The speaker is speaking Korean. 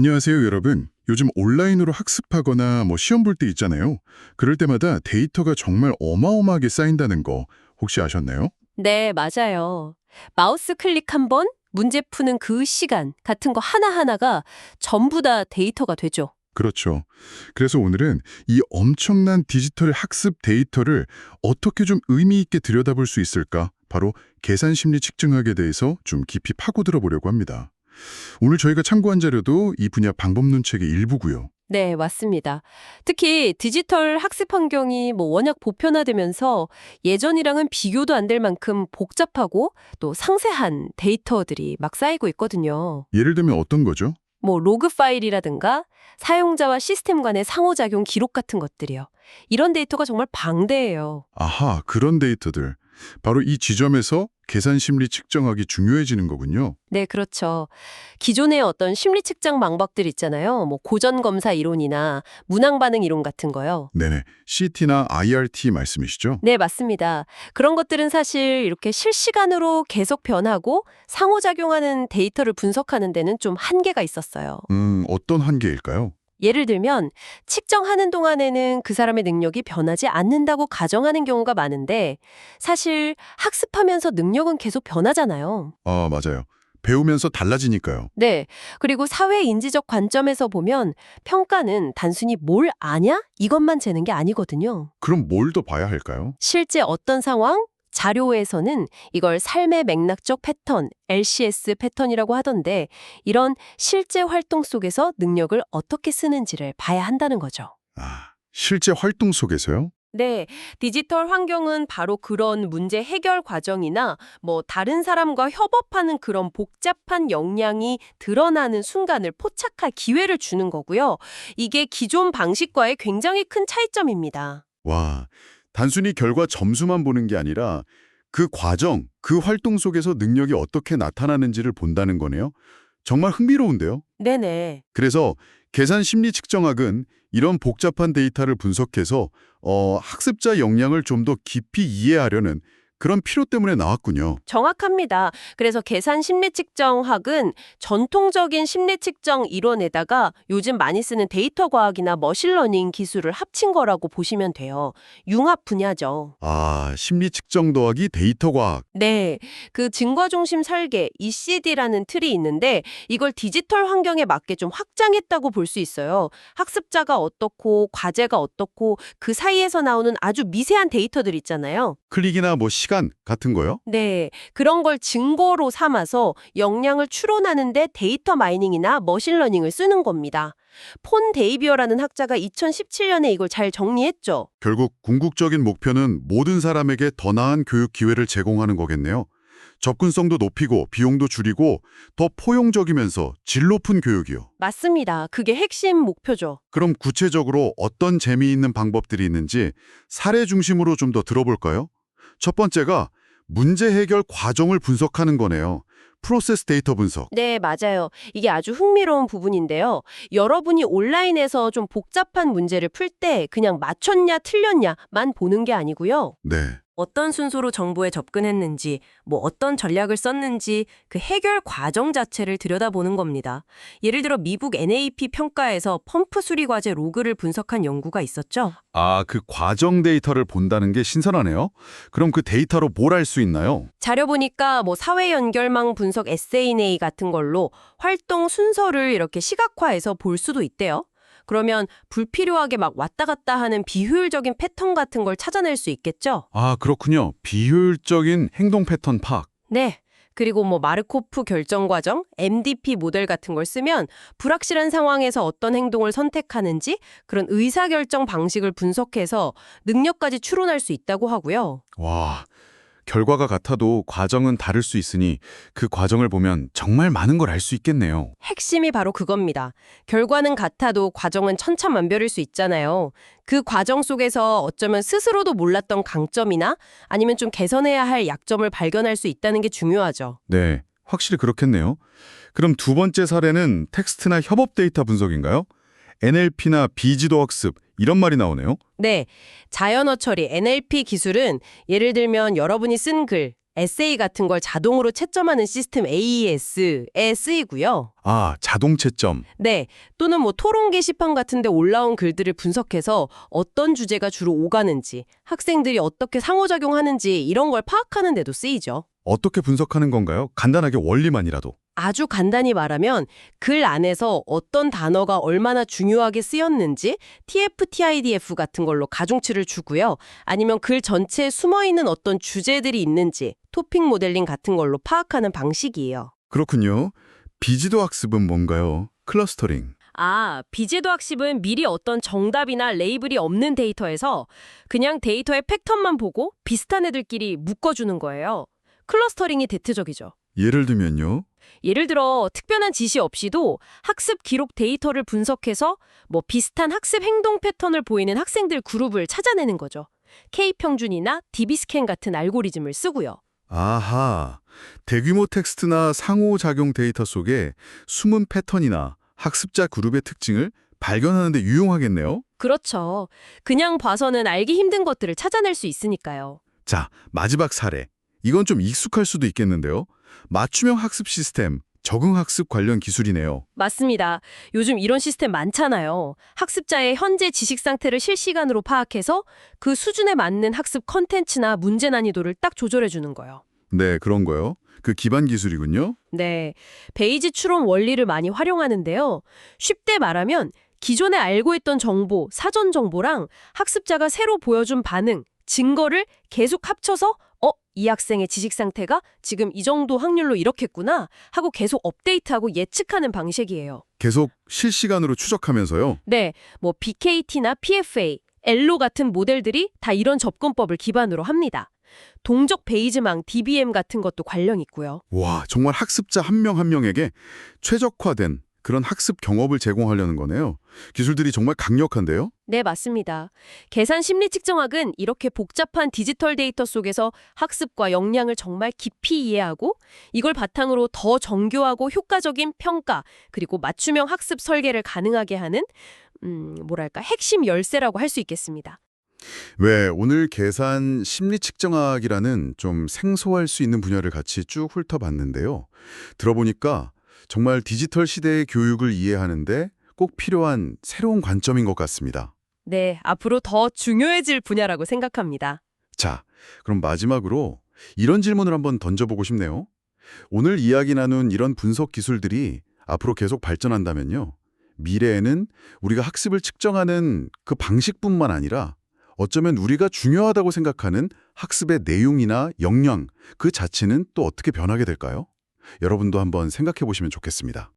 안녕하세요, 여러분. 요즘 온라인으로 학습하거나 시험 볼 때 있잖아요. 그럴 때마다 데이터가 정말 어마어마하게 쌓인다는 거 혹시 아셨나요? 네, 맞아요. 마우스 클릭 한 번, 문제 푸는 그 시간 같은 거 하나하나가 전부 다 데이터가 되죠. 그렇죠. 그래서 오늘은 이 엄청난 디지털 학습 데이터를 어떻게 좀 의미 있게 들여다볼 수 있을까? 바로 계산 심리 측정학에 대해서 좀 깊이 파고들어 보려고 합니다. 오늘 저희가 참고한 자료도 이 분야 방법론 책의 일부고요. 네, 맞습니다. 특히 디지털 학습 환경이 워낙 보편화되면서 예전이랑은 비교도 안 될 만큼 복잡하고 또 상세한 데이터들이 막 쌓이고 있거든요. 예를 들면 어떤 거죠? 로그 파일이라든가 사용자와 시스템 간의 상호작용 기록 같은 것들이요. 이런 데이터가 정말 방대해요. 아하, 그런 데이터들. 바로 이 지점에서 계산 심리 측정학이 중요해지는 거군요. 네, 그렇죠. 기존의 어떤 심리 측정 방법들 있잖아요. 고전 검사 이론이나 문항 반응 이론 같은 거요. 네네. CT나 IRT 말씀이시죠? 네, 맞습니다. 그런 것들은 사실 이렇게 실시간으로 계속 변하고 상호작용하는 데이터를 분석하는 데는 좀 한계가 있었어요. 어떤 한계일까요? 예를 들면 측정하는 동안에는 그 사람의 능력이 변하지 않는다고 가정하는 경우가 많은데 사실 학습하면서 능력은 계속 변하잖아요. 아, 맞아요. 배우면서 달라지니까요. 네. 그리고 사회 인지적 관점에서 보면 평가는 단순히 뭘 아냐? 이것만 재는 게 아니거든요. 그럼 뭘 더 봐야 할까요? 실제 어떤 상황? 자료에서는 이걸 삶의 맥락적 패턴, LCS 패턴이라고 하던데 이런 실제 활동 속에서 능력을 어떻게 쓰는지를 봐야 한다는 거죠. 아, 실제 활동 속에서요? 네, 디지털 환경은 바로 그런 문제 해결 과정이나 다른 사람과 협업하는 그런 복잡한 역량이 드러나는 순간을 포착할 기회를 주는 거고요. 이게 기존 방식과의 굉장히 큰 차이점입니다. 와, 단순히 결과 점수만 보는 게 아니라 그 과정, 그 활동 속에서 능력이 어떻게 나타나는지를 본다는 거네요. 정말 흥미로운데요? 네네. 그래서 계산 심리 측정학은 이런 복잡한 데이터를 분석해서 학습자 역량을 좀 더 깊이 이해하려는 그런 필요 때문에 나왔군요. 정확합니다. 그래서 계산 심리 측정학은 전통적인 심리 측정 이론에다가 요즘 많이 쓰는 데이터 과학이나 머신러닝 기술을 합친 거라고 보시면 돼요. 융합 분야죠. 아, 심리 측정 더하기 데이터 과학. 네, 그 증거 중심 설계 ECD라는 틀이 있는데 이걸 디지털 환경에 맞게 좀 확장했다고 볼 수 있어요. 학습자가 어떻고 과제가 어떻고 그 사이에서 나오는 아주 미세한 데이터들 있잖아요. 클릭이나 시간 같은 거요? 네, 그런 걸 증거로 삼아서 역량을 추론하는데 데이터 마이닝이나 머신러닝을 쓰는 겁니다. 폰 데이비어라는 학자가 2017년에 이걸 잘 정리했죠. 결국 궁극적인 목표는 모든 사람에게 더 나은 교육 기회를 제공하는 거겠네요. 접근성도 높이고 비용도 줄이고 더 포용적이면서 질 높은 교육이요. 맞습니다. 그게 핵심 목표죠. 그럼 구체적으로 어떤 재미있는 방법들이 있는지 사례 중심으로 좀 더 들어볼까요? 첫 번째가 문제 해결 과정을 분석하는 거네요. 프로세스 데이터 분석. 네, 맞아요. 이게 아주 흥미로운 부분인데요. 여러분이 온라인에서 좀 복잡한 문제를 풀 때 그냥 맞췄냐 틀렸냐만 보는 게 아니고요. 네. 어떤 순서로 정보에 접근했는지, 어떤 전략을 썼는지 그 해결 과정 자체를 들여다보는 겁니다. 예를 들어 미국 NAP 평가에서 펌프 수리 과제 로그를 분석한 연구가 있었죠. 아, 그 과정 데이터를 본다는 게 신선하네요. 그럼 그 데이터로 뭘 알 수 있나요? 자료 보니까 사회 연결망 분석 SNA 같은 걸로 활동 순서를 이렇게 시각화해서 볼 수도 있대요. 그러면 불필요하게 막 왔다 갔다 하는 비효율적인 패턴 같은 걸 찾아낼 수 있겠죠? 아, 그렇군요. 비효율적인 행동 패턴 파악. 네. 그리고 마르코프 결정 과정, MDP 모델 같은 걸 쓰면 불확실한 상황에서 어떤 행동을 선택하는지 그런 의사결정 방식을 분석해서 능력까지 추론할 수 있다고 하고요. 와, 결과가 같아도 과정은 다를 수 있으니 그 과정을 보면 정말 많은 걸 알 수 있겠네요. 핵심이 바로 그겁니다. 결과는 같아도 과정은 천차만별일 수 있잖아요. 그 과정 속에서 어쩌면 스스로도 몰랐던 강점이나 아니면 좀 개선해야 할 약점을 발견할 수 있다는 게 중요하죠. 네, 확실히 그렇겠네요. 그럼 두 번째 사례는 텍스트나 협업 데이터 분석인가요? NLP나 비지도 학습 이런 말이 나오네요. 네, 자연어 처리 NLP 기술은 예를 들면 여러분이 쓴 글, 에세이 같은 걸 자동으로 채점하는 시스템 AES에 쓰이고요. 아, 자동 채점. 네, 또는 뭐 토론 게시판 같은 데 올라온 글들을 분석해서 어떤 주제가 주로 오가는지, 학생들이 어떻게 상호작용하는지 이런 걸 파악하는 데도 쓰이죠. 어떻게 분석하는 건가요? 간단하게 원리만이라도. 아주 간단히 말하면 글 안에서 어떤 단어가 얼마나 중요하게 쓰였는지 TF-TIDF 같은 걸로 가중치를 주고요. 아니면 글 전체에 숨어있는 어떤 주제들이 있는지 토픽 모델링 같은 걸로 파악하는 방식이에요. 그렇군요. 비지도 학습은 뭔가요? 클러스터링. 비제도 학습은 미리 어떤 정답이나 레이블이 없는 데이터에서 그냥 데이터의 패턴만 보고 비슷한 애들끼리 묶어주는 거예요. 클러스터링이 대표적이죠. 예를 들면요. 예를 들어 특별한 지시 없이도 학습 기록 데이터를 분석해서 뭐 비슷한 학습 행동 패턴을 보이는 학생들 그룹을 찾아내는 거죠. K평준이나 DB스캔 같은 알고리즘을 쓰고요. 아하. 대규모 텍스트나 상호작용 데이터 속에 숨은 패턴이나 학습자 그룹의 특징을 발견하는 데 유용하겠네요. 그렇죠. 그냥 봐서는 알기 힘든 것들을 찾아낼 수 있으니까요. 자, 마지막 사례. 이건 좀 익숙할 수도 있겠는데요. 맞춤형 학습 시스템, 적응학습 관련 기술이네요. 맞습니다. 요즘 이런 시스템 많잖아요. 학습자의 현재 지식 상태를 실시간으로 파악해서 그 수준에 맞는 학습 컨텐츠나 문제 난이도를 딱 조절해 주는 거예요. 네, 그런 거요. 그 기반 기술이군요. 네, 베이지 추론 원리를 많이 활용하는데요. 쉽게 말하면 기존에 알고 있던 정보, 사전 정보랑 학습자가 새로 보여준 반응, 증거를 계속 합쳐서 이 학생의 지식 상태가 지금 이 정도 확률로 이렇겠구나 하고 계속 업데이트하고 예측하는 방식이에요. 계속 실시간으로 추적하면서요. 네, 뭐 BKT나 PFA, 엘로 같은 모델들이 다 이런 접근법을 기반으로 합니다. 동적 베이즈망, DBM 같은 것도 관련 있고요. 와, 정말 학습자 한 명 한 명에게 최적화된 그런 학습 경험을 제공하려는 거네요. 기술들이 정말 강력한데요? 네, 맞습니다. 계산 심리 측정학은 이렇게 복잡한 디지털 데이터 속에서 학습과 역량을 정말 깊이 이해하고 이걸 바탕으로 더 정교하고 효과적인 평가 그리고 맞춤형 학습 설계를 가능하게 하는 핵심 열쇠라고 할 수 있겠습니다. 왜 오늘 계산 심리 측정학이라는 좀 생소할 수 있는 분야를 같이 쭉 훑어봤는데요. 들어보니까 정말 디지털 시대의 교육을 이해하는데 꼭 필요한 새로운 관점인 것 같습니다. 네, 앞으로 더 중요해질 분야라고 생각합니다. 자, 그럼 마지막으로 이런 질문을 한번 던져보고 싶네요. 오늘 이야기 나눈 이런 분석 기술들이 앞으로 계속 발전한다면요. 미래에는 우리가 학습을 측정하는 그 방식뿐만 아니라 어쩌면 우리가 중요하다고 생각하는 학습의 내용이나 역량 그 자체는 또 어떻게 변하게 될까요? 여러분도 한번 생각해 보시면 좋겠습니다.